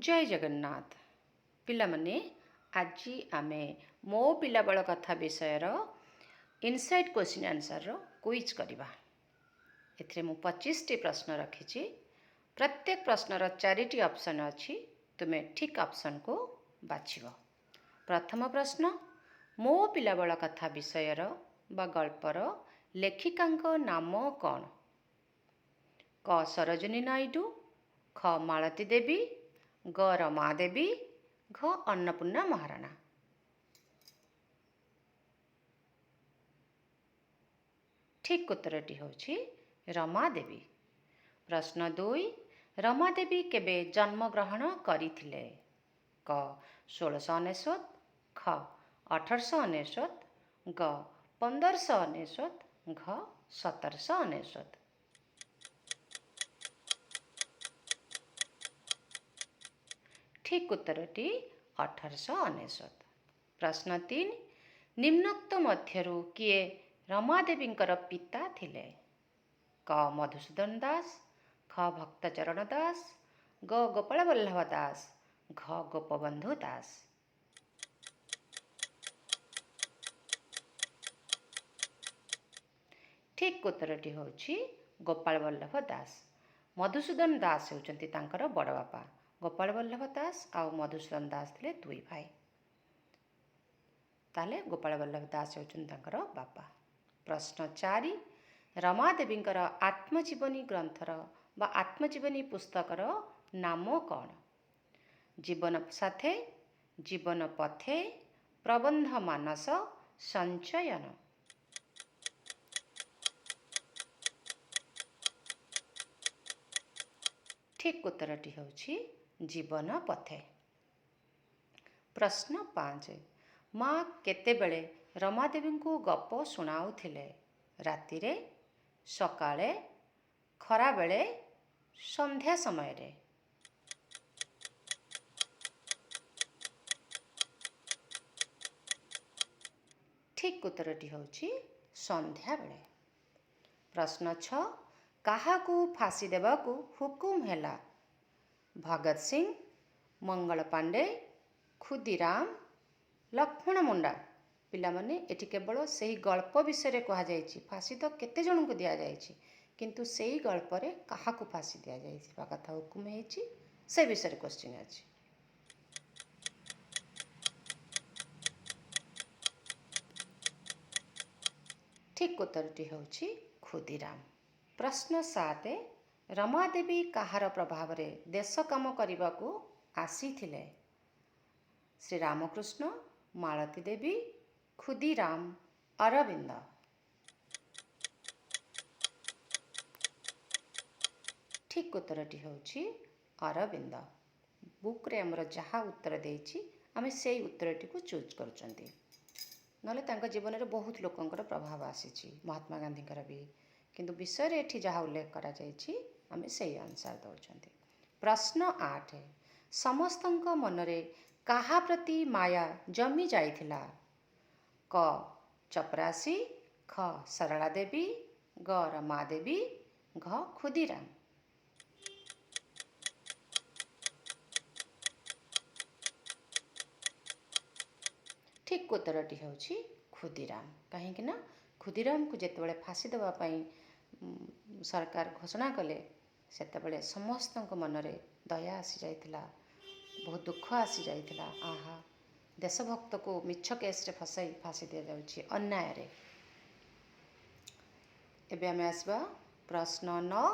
जय जगन्नाथ पिलामने आज आमे मो पिलाबल कथा विषयर इनसाइट क्वेश्चन आंसर क्विज करवा। एथिरे मु 25 टी प्रश्न रखी। प्रत्येक प्रश्नर 4टी ऑप्शन अच्छी, तुम्हें ठीक ऑप्शन को बाछिब। प्रथम प्रश्न, मो पिलाबल कथा विषयर बा गल्पर लेखिकांक नाम कौन? क सरोजिनी नायडू, ख मालती देवी, ग रमा देवी, घ अन्नपूर्णा महाराणा। ठीक उत्तरटी होछि रमा देवी। प्रश्न 2, रमा देवी केबे जन्म ग्रहण करिथिले? क 1699, ख 1899, ग 1599, घ 1799। ठीक उत्तरटी 1899। प्रश्न 3, निम्नोक्त मध्यरु किए रमादेवींकर पिता थिले? क मधुसूदन दास, ख भक्तचरण दास, ग गोपाल वल्लभ दास, घ गोपबंधु दास। ठीक उत्तरटी होछि गोपाल वल्लभ दास। मधुसूदन दास होउचंती तांकर बड़ बापा। गोपाल वल्लभ दास आउ मधुसूदन दास थे 2 भाई। ताले गोपाल वल्लभ दास होउचंती तांकर बापा। प्रश्न 4, रमादेवींकर आत्मजीवनी ग्रंथर बा आत्मजीवनी पुस्तकर नाम कौन? जीवन साथे, जीवन पथे, प्रबंध मानस, संचयन। ठीक उत्तरटी होछि जीवन पथे। प्रश्न 5, माँ केतेबेले रमादेवी को गप शुणाउथिले? रातिरे, सकाळे, खराबेले, संध्या समय रे? ठीक उत्तरटी होछि संध्या बेले। प्रश्न 6, काहाकू फांसी देवाकू हुकुम हैला? भगत सिंह, मंगल पांडे, खुदीराम, लक्ष्मण मुंडा। पिला माने एठी केवल सही गल्प विषय कहा जायछि। फांसी तो केते जन को दिया जायछि, किंतु सही गल्प रे काहाकू फांसी दिया जायछि बा कथा हुकुम हैछि, से विषय क्वेश्चन अछि। ठीक उत्तरटी होछि खुदीराम। प्रश्न 7, रमादेवी काहार प्रभाव रे देश काम करने को आसीथिले? श्री रामकृष्ण, मालती देवी, खुदीराम, अरविंद। ठीक उत्तरटी होछि अरविंद। बुक रे हमर जहाँ उत्तर देछि आमे सेही उत्तरटी को चूज करचंती। नले तांका जीवन रे बहुत लोकंकर प्रभाव आसीछि, महात्मा गांधीकर भी, किंतु विषय रे एठी जहाँ उल्लेख करा जायछि आमे सेही आंसर दउछंती। प्रश्न 8, समस्तंक मनरे काहा प्रति माया जमी जाइथिला? क चपरासी, ख सरला देवी, ग रमा देवी, घ खुदीराम। ठीक उत्तरटी होछि खुदीराम। कहीं ना खुदीराम को जेतेबेले फांसी देवा पई सरकार घोषणा कले सेतेबेले समस्तंक मनरे दया आसी जाइथिला, बहुत दुख आसी जाइथिला। आहा, देशभक्त को मिछ केस रे फसाई फांसी दिया जाउछि अन्याय रे। एबे आमे आसबा प्रश्न 9,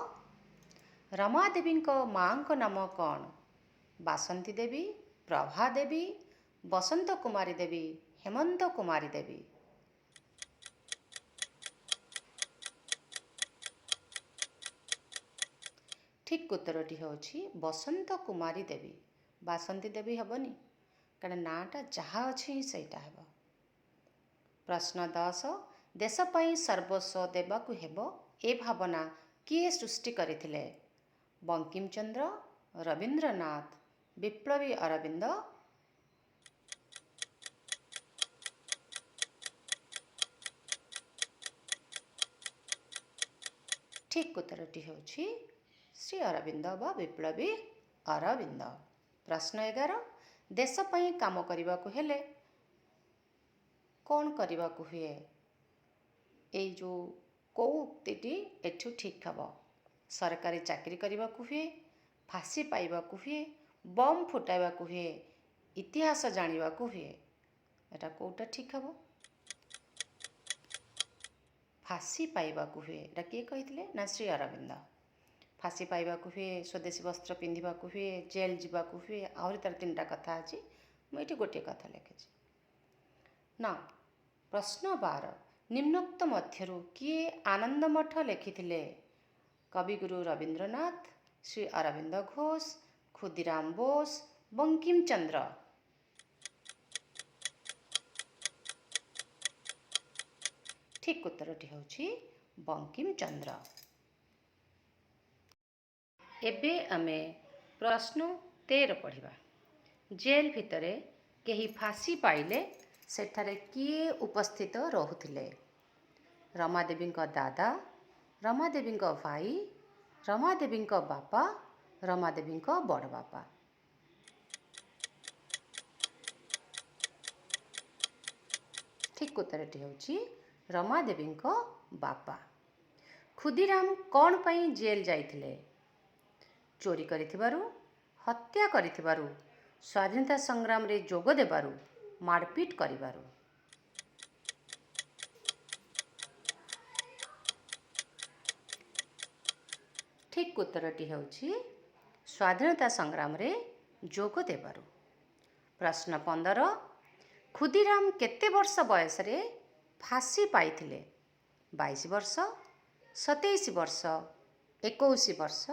रमादेवी को मां को नाम कौन? बासंती देवी, प्रभा देवी, बसंत कुमारी देवी, हेमंत कुमारी देवी। ठीक उत्तरटी होछि बसंत कुमारी देवी। बासंती देवी हेबनी, कारण नाटा जहाँ अच्छी सेटा हेब। प्रश्न 10, देश पई सर्वस्व देवाकू हेबो ए भावना किए सृष्टि करिथिले? बंकिम चंद्र, रविंद्रनाथ, विप्लवी अरविंद। ठीक उत्तरटी होछि श्री अरविंद बा विप्लवी अरविंद। प्रश्न 11 देश पई काम करबाकू हेले कौन करबाकू हुए ये जो कौ उक्ति एठू ठीक हम सरकारी चाकरी करबाकू हुए फांसी पाइबाकू हुए बम फुटाइबाकू हुए इतिहास जानिबाकू हुए एटा कोटा ठीक हम फांसी पाइबाकू हुए एटा किए कहिथिले ना श्री अरविंद फांसी पाइबाकू हुए स्वदेशी वस्त्र पिंधिबाकू हुए जेल जीवाकू हुए आहरी तार 3टा कथा अछि मुझे गोटे कथा लिखी ना प्रश्न 12 निम्नोक्त मध्यरु किए आनंद मठ लिखिथिले कविगुरु रवींद्रनाथ श्री अरविंद घोष खुदीराम बोस बंकिम चंद्र ठीक उत्तरटी होछि बंकिम चंद्र। एबे आमे प्रश्न 13 पढ़िबा जेल भितरे केही फांसी पाइले सेठारे किए उपस्थित रहुथिले रमादेवी दादा रमादेवी भाई रमादेवी बापा रमादेवी बड़ बापा ठीक उत्तरटी होछि रमादेवी बापा। खुदीराम कौन पई जेल जाइथिले चोरी करिथिबारु हत्या करिथिबारु स्वाधीनता संग्राम रे जोग देबारु मारपीट करिबारु ठीक उत्तरटी होछि स्वाधीनता संग्राम रे जोग देबारु। प्रश्न 15 खुदीराम केते वर्ष बयस रे फांसी पाइथिले 22 वर्ष 27 वर्ष 21 वर्ष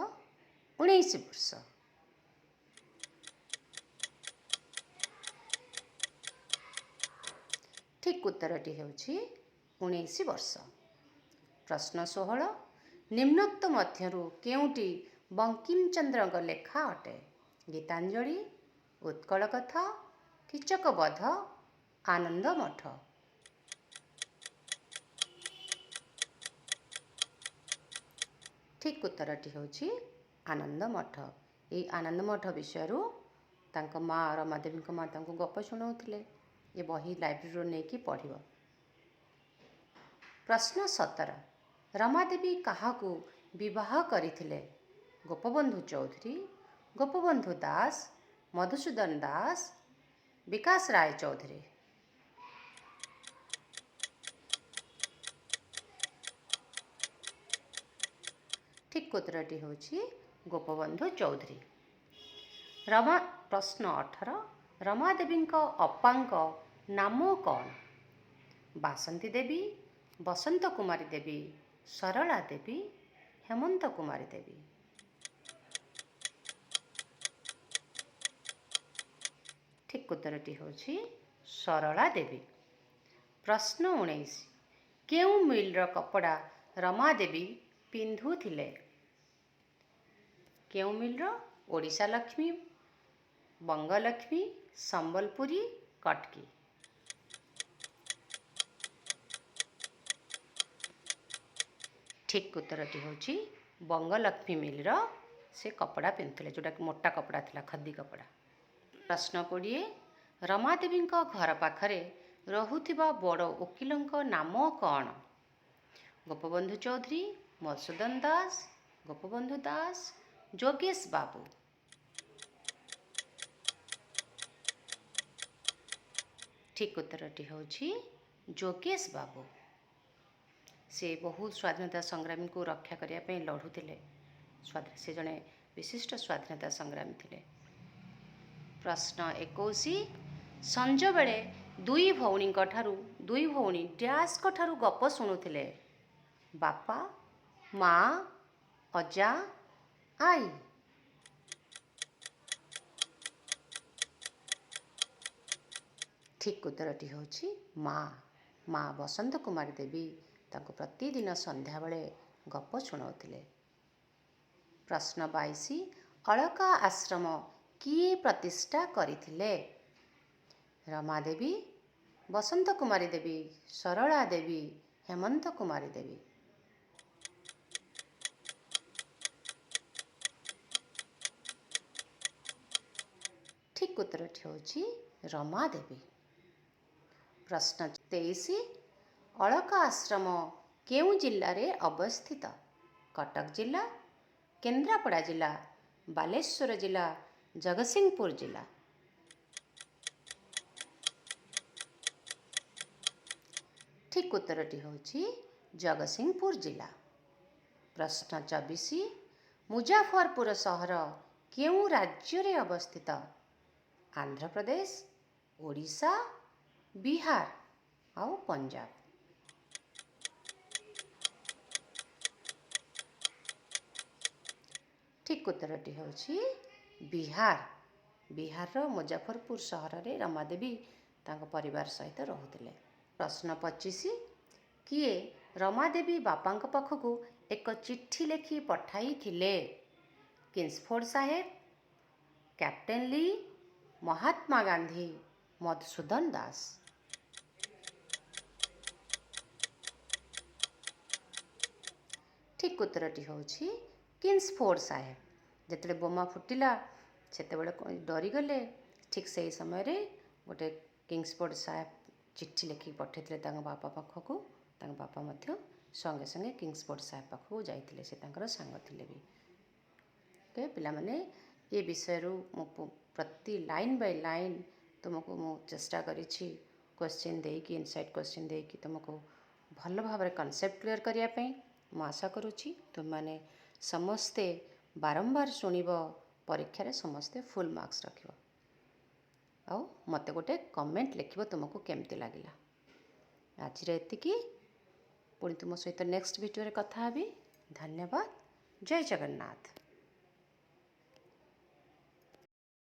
19 वर्ष ठीक उत्तरटी होछि 19 वर्ष। प्रश्न 16 निम्नोक्त मध्यरु केउटी बंकिम चंद्र लेखा अटे गीतांजलि उत्कल कथा कीचकवध आनंद मठ ठीक उत्तरटी होछि आनंद मठ। ये आनंद मठ विषय तांक माँ रमादेवी माँ तांको गप शुणाउथिले ये बही लाइब्रेरी नहीं कि पढ़िब। प्रश्न 17 रमादेवी काहाकू विवाह करिथिले गोपबंधु चौधरी गोपबंधु दास मधुसूदन दास विकास राय चौधरी ठीक उत्तरटी होछि गोपबंधु चौधरी। प्रश्न 18 रमादेवी अप्पांक नाम कौन बासंती देवी बसंत कुमारी देवी सरला देवी हेमंत कुमारी देवी ठीक उत्तरटी होछि सरला देवी। प्रश्न 19 केउ मिलर कपड़ा रमादेवी पिंधुथिले केउ मिलर ओडिशा लक्ष्मी बंगलक्ष्मी संबलपुरी कटकी ठीक उत्तरटी होछि बंगलक्ष्मी मिलर से कपड़ा पिंधुले जोटा मोटा कपड़ा थिला खद्दी कपड़ा। प्रश्न 20 रमादेवी घर पाखरे रहुथिबा बड़ वकीलंक नाम कौन गोपबंधु चौधरी मधुसूदन दास गोपबंधु दास जोगेश बाबू ठीक उत्तरटी होछि जोगेश बाबू। से बहुत स्वाधीनता संग्रामी को रक्षा करने पे लड़ुले से जड़े विशिष्ट स्वाधीनता संग्रामी थे। प्रश्न 21 संज बेले दुई भौणी दुई भौणी डैश ठारू गप शुणुले बापा माँ अजा आई ठीक उत्तरटी होछि माँ माँ बसंत कुमारी देवी ताको प्रतिदिन संध्या बेले गप शुणाउथिले। प्रश्न 22 अलका आश्रम किए प्रतिष्ठा करिथिले रमादेवी बसंत कुमारी देवी सरला देवी हेमंत कुमारी देवी ଠିକ୍ ଉତ୍ତରଟି ହେଉଛି ରମାଦେବୀ। ପ୍ରଶ୍ନ 23 ଅଳକା ଆଶ୍ରମ କେଉଁ ଜିଲ୍ଲାରେ ଅବସ୍ଥିତ? କଟକ ଜିଲ୍ଲା, କେନ୍ଦ୍ରାପଡ଼ା ଜିଲ୍ଲା, ବାଲେଶ୍ୱର ଜିଲ୍ଲା, ଜଗତସିଂହପୁର ଜିଲ୍ଲା। ଠିକ୍ ଉତ୍ତରଟି ହେଉଛି ଜଗତସିଂହପୁର ଜିଲ୍ଲା। ପ୍ରଶ୍ନ 24 ମୁଜାଫରପୁର ସହର କେଉଁ ରାଜ୍ୟରେ ଅବସ୍ଥିତ? ଆନ୍ଧ୍ରପ୍ରଦେଶ, ଓଡ଼ିଶା, ବିହାର ଆଉ ପଞ୍ଜାବ। ଠିକ୍ ଉତ୍ତରଟି ହେଉଛି ବିହାର। ବିହାରର ମୁଜାଫରପୁର ସହରରେ ରମାଦେବୀ ତାଙ୍କ ପରିବାର ସହିତ ରହୁଥିଲେ। ପ୍ରଶ୍ନ 25 କିଏ ରମାଦେବୀ ବାପାଙ୍କ ପାଖକୁ ଏକ ଚିଠି ଲେଖି ପଠାଇଥିଲେ? କିଂସଫୋର୍ଡ ସାହେବ, କ୍ୟାପ୍ଟେନ୍ ଲି, ମହାତ୍ମା ଗାନ୍ଧୀ, ମଧୁସୂଦନ ଦାସ। ଠିକ୍ ଉତ୍ତରଟି ହେଉଛି କିଂସଫୋର୍ଡ ସାହେବ। ଯେତେବେଳେ ବୋମା ଫୁଟିଲା ସେତେବେଳେ ଡରିଗଲେ। ଠିକ୍ ସେହି ସମୟରେ ଗୋଟେ କିଂସଫୋର୍ଡ ସାହେବ ଚିଠି ଲେଖିକି ପଠାଇଥିଲେ ତାଙ୍କ ବାପା ପାଖକୁ। ତାଙ୍କ ବାପା ମଧ୍ୟ ସଙ୍ଗେ ସଙ୍ଗେ କିଂସଫୋର୍ଡ ସାହେବ ପାଖକୁ ଯାଇଥିଲେ। ସେ ତାଙ୍କର ସାଙ୍ଗ ଥିଲେ ବି। ଓକେ ପିଲାମାନେ, ଏ ବିଷୟରୁ ମୁଁ ପ୍ରତି ଲାଇନ୍ ବାଇ ଲାଇନ୍ ତୁମକୁ ମୁଁ ଚେଷ୍ଟା କରିଛି କ୍ୱେଶ୍ଚିନ୍ ଦେଇକି, ଇନସାଇଟ୍ କ୍ୱେଶ୍ଚିନ୍ ଦେଇକି ତୁମକୁ ଭଲ ଭାବରେ କନସେପ୍ଟ କ୍ଲିୟର କରିବା ପାଇଁ। ମୁଁ ଆଶା କରୁଛି ତୁମମାନେ ସମସ୍ତେ ବାରମ୍ବାର ଶୁଣିବ, ପରୀକ୍ଷାରେ ସମସ୍ତେ ଫୁଲ୍ ମାର୍କ୍ସ ରଖିବ। ଆଉ ମୋତେ ଗୋଟେ କମେଣ୍ଟ ଲେଖିବ ତୁମକୁ କେମିତି ଲାଗିଲା। ଆଜିର ଏତିକି। ପୁଣି ତୁମ ସହିତ ନେକ୍ସଟ ଭିଡ଼ିଓରେ କଥା ହେବି। ଧନ୍ୟବାଦ। ଜୟ ଜଗନ୍ନାଥ।